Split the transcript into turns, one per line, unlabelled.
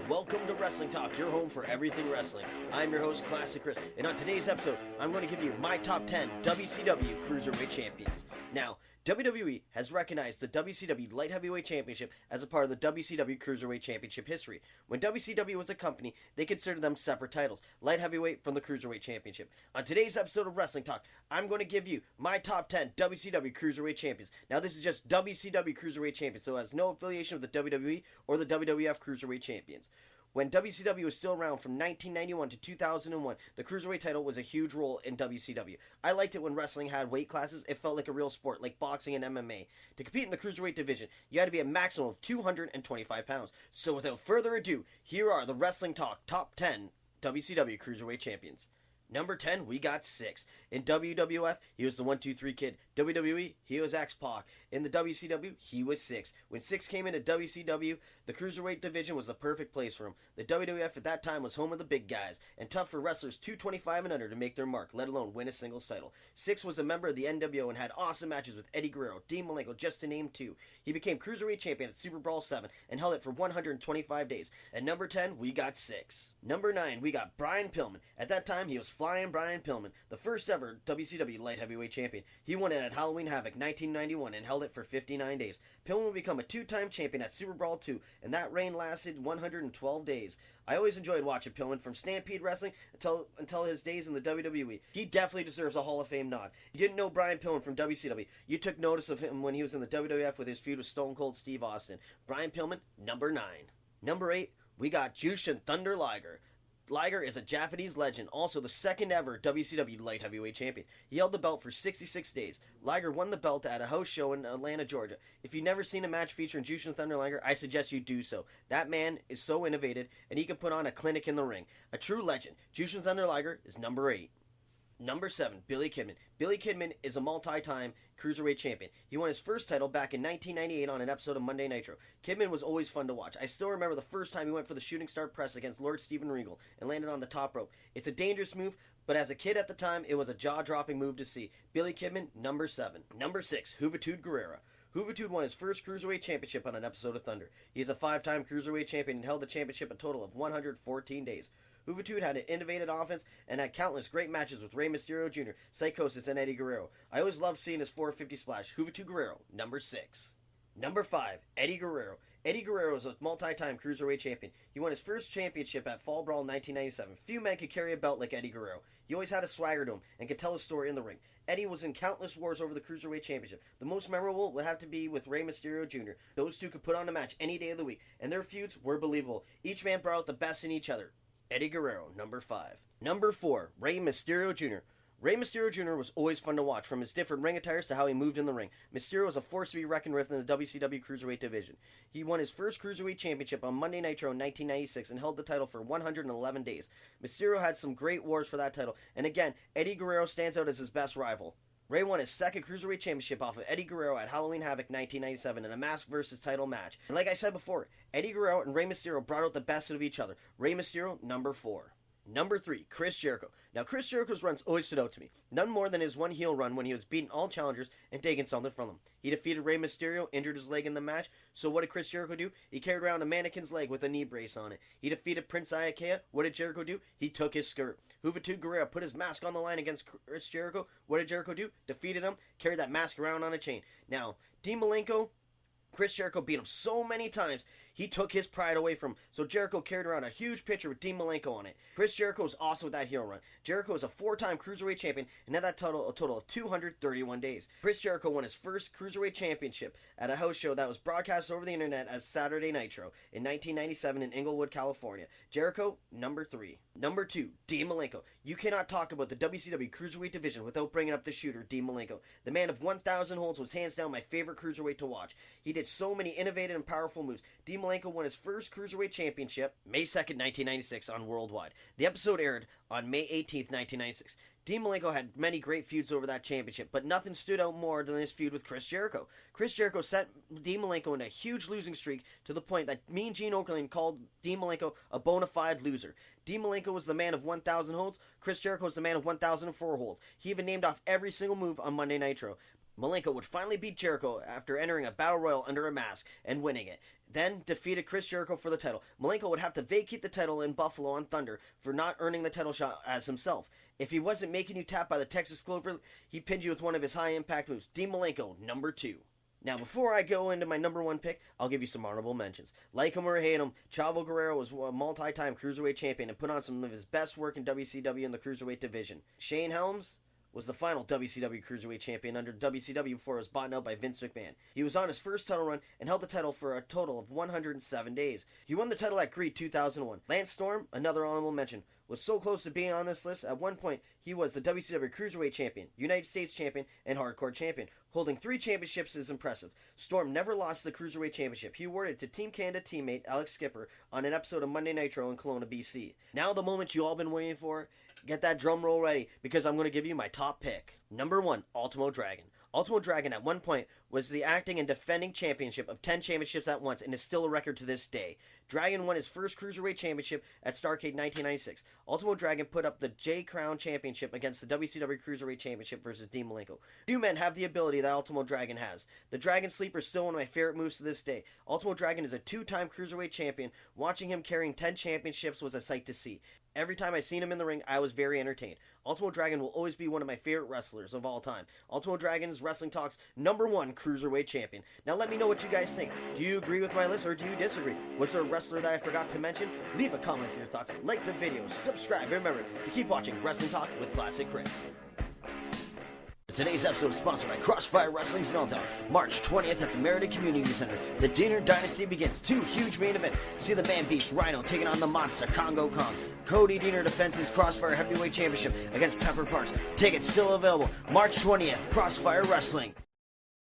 Welcome to Wrestling Talk, your home for everything wrestling. I'm your host, Classic Chris, and on today's episode, I'm going to give you my top 10 WCW Cruiserweight Champions. Now, WWE has recognized the WCW Light Heavyweight Championship as a part of the WCW Cruiserweight Championship history. When WCW was a company, they considered them separate titles, Light Heavyweight from the Cruiserweight Championship. On today's episode of Wrestling Talk, I'm going to give you my top 10 WCW Cruiserweight Champions. Now, this is just WCW Cruiserweight Champions, so it has no affiliation with the WWE or the WWF Cruiserweight Champions. When WCW was still around from 1991 to 2001, the Cruiserweight title was a huge role in WCW. I liked it when wrestling had weight classes. It felt like a real sport, like boxing and MMA. To compete in the Cruiserweight division, you had to be a maximum of 225 pounds. So without further ado, here are the Wrestling Talk Top 10 WCW Cruiserweight Champions. Number 10, we got Six. In WWF, he was the 1-2-3 Kid. WWE, he was X-Pac. In the WCW, he was Six. When Six came into WCW, the Cruiserweight division was the perfect place for him. The WWF at that time was home of the big guys, and tough for wrestlers 225 and under to make their mark, let alone win a singles title. Six was a member of the NWO and had awesome matches with Eddie Guerrero, Dean Malenko, just to name two. He became Cruiserweight Champion at Super Brawl 7 and held it for 125 days. At number 10, we got Six. Number 9, we got Brian Pillman. At that time, he was Flying Brian Pillman, the first ever WCW Light Heavyweight Champion. He won it at Halloween Havoc 1991 and held it for 59 days. Pillman would become a two-time champion at Super Brawl 2, and that reign lasted 112 days. I always enjoyed watching Pillman from Stampede Wrestling until his days in the WWE. He definitely deserves a Hall of Fame nod. You didn't know Brian Pillman from WCW. You took notice of him when he was in the WWF with his feud with Stone Cold Steve Austin. Brian Pillman, number 9. Number 8, we got Jushin Thunder Liger. Liger is a Japanese legend, also the second ever WCW Light Heavyweight Champion. He held the belt for 66 days. Liger won the belt at a house show in Atlanta, Georgia. If you've never seen a match featuring Jushin Thunder Liger, I suggest you do so. That man is so innovative, and he can put on a clinic in the ring. A true legend. Jushin Thunder Liger is number 8. Number 7, Billy Kidman. Billy Kidman is a multi-time Cruiserweight champion. He won his first title back in 1998 on an episode of Monday Nitro. Kidman was always fun to watch. I still remember the first time he went for the shooting star press against Lord Steven Regal and landed on the top rope. It's a dangerous move, but as a kid at the time, it was a jaw-dropping move to see. Billy Kidman, number 7. Number 6, Hugo Guerrera. Hugo won his first Cruiserweight Championship on an episode of Thunder. He is a 5-time Cruiserweight champion and held the championship a total of 114 days. Hugo had an innovative offense and had countless great matches with Rey Mysterio Jr., Psychosis, and Eddie Guerrero. I always loved seeing his 450 splash. Hugo Guerrero, number 6. Number 5, Eddie Guerrero. Eddie Guerrero is a multi-time Cruiserweight champion. He won his first championship at Fall Brawl 1997. Few men could carry a belt like Eddie Guerrero. He always had a swagger to him and could tell his story in the ring. Eddie was in countless wars over the Cruiserweight Championship. The most memorable would have to be with Rey Mysterio Jr. Those two could put on a match any day of the week, and their feuds were believable. Each man brought out the best in each other. Eddie Guerrero, number 5. Number 4, Rey Mysterio Jr. Rey Mysterio Jr. was always fun to watch, from his different ring attires to how he moved in the ring. Mysterio was a force to be reckoned with in the WCW Cruiserweight division. He won his first Cruiserweight Championship on Monday Nitro in 1996 and held the title for 111 days. Mysterio had some great wars for that title, and again, Eddie Guerrero stands out as his best rival. Rey won his second Cruiserweight Championship off of Eddie Guerrero at Halloween Havoc 1997 in a mask versus title match. And like I said before, Eddie Guerrero and Rey Mysterio brought out the best of each other. Rey Mysterio, number 4. Number 3, Chris Jericho. Now, Chris Jericho's runs always stood out to me. None more than his one heel run when he was beating all challengers and taking something from them. He defeated Rey Mysterio, injured his leg in the match. So what did Chris Jericho do? He carried around a mannequin's leg with a knee brace on it. He defeated Prince Iaukea. What did Jericho do? He took his skirt. Hugo Guerrera put his mask on the line against Chris Jericho. What did Jericho do? Defeated him, carried that mask around on a chain. Now, Dean Malenko, Chris Jericho beat him so many times, he took his pride away from him. So Jericho carried around a huge picture with Dean Malenko on it. Chris Jericho is awesome with that heel run. Jericho is a 4-time Cruiserweight champion and had that total of 231 days. Chris Jericho won his first Cruiserweight championship at a house show that was broadcast over the internet as Saturday Nitro in 1997 in Inglewood, California. Jericho, number 3. Number 2, Dean Malenko. You cannot talk about the WCW Cruiserweight division without bringing up the shooter, Dean Malenko. The man of 1,000 holds was hands down my favorite Cruiserweight to watch. He did so many innovative and powerful moves. Dean Malenko won his first Cruiserweight Championship May 2nd, 1996 on Worldwide. The episode aired on May 18th, 1996. Dean Malenko had many great feuds over that championship, but nothing stood out more than his feud with Chris Jericho. Chris Jericho set Dean Malenko in a huge losing streak to the point that Mean Gene Okerlund called Dean Malenko a bona fide loser. Dean Malenko was the man of 1,000 holds. Chris Jericho was the man of 1,004 holds. He even named off every single move on Monday Nitro. Malenko would finally beat Jericho after entering a battle royal under a mask and winning it, then defeated Chris Jericho for the title. Malenko would have to vacate the title in Buffalo on Thunder for not earning the title shot as himself. If he wasn't making you tap by the Texas Clover, he pinned you with one of his high-impact moves. Dean Malenko, number 2. Now, before I go into my number 1 pick, I'll give you some honorable mentions. Like him or hate him, Hugo Guerrero was a multi-time Cruiserweight champion and put on some of his best work in WCW in the Cruiserweight division. Shane Helms was the final WCW Cruiserweight champion under WCW before it was bought out by Vince McMahon. He was on his first title run and held the title for a total of 107 days. He won the title at Greed 2001. Lance Storm, another honorable mention, was so close to being on this list. At one point, he was the WCW Cruiserweight champion, United States champion, and Hardcore champion. Holding 3 championships is impressive. Storm never lost the Cruiserweight championship. He awarded it to Team Canada teammate Alex Skipper on an episode of Monday Nitro in Kelowna, BC. Now the moment you all been waiting for. Get that drum roll ready, because I'm going to give you my top pick. Number 1, Ultimo Dragon. Ultimo Dragon at one point was the acting and defending championship of 10 championships at once and is still a record to this day. Dragon won his first Cruiserweight championship at Starrcade 1996. Ultimo Dragon put up the J Crown championship against the WCW Cruiserweight championship versus Dean Malenko. Few men have the ability that Ultimo Dragon has. The Dragon Sleeper is still one of my favorite moves to this day. Ultimo Dragon is a 2-time Cruiserweight champion. Watching him carrying 10 championships was a sight to see. Every time I seen him in the ring, I was very entertained. Ultimo Dragon will always be one of my favorite wrestlers of all time. Ultimo Dragon's Wrestling Talk's number 1 Cruiserweight champion. Now let me know what you guys think. Do you agree with my list or do you disagree? Was there a wrestler that I forgot to mention? Leave a comment with your thoughts, like the video, subscribe, and remember to keep watching Wrestling Talk with Classic Chris. Today's episode is sponsored by Crossfire Wrestling's Meltdown, March 20th at the Meriden Community Center. The Diener Dynasty begins. 2 huge main events. See the Man Beast Rhino taking on the Monster Congo Kong. Cody Diener defends his Crossfire Heavyweight Championship against Pepper Parks. Tickets still available. March 20th, Crossfire Wrestling.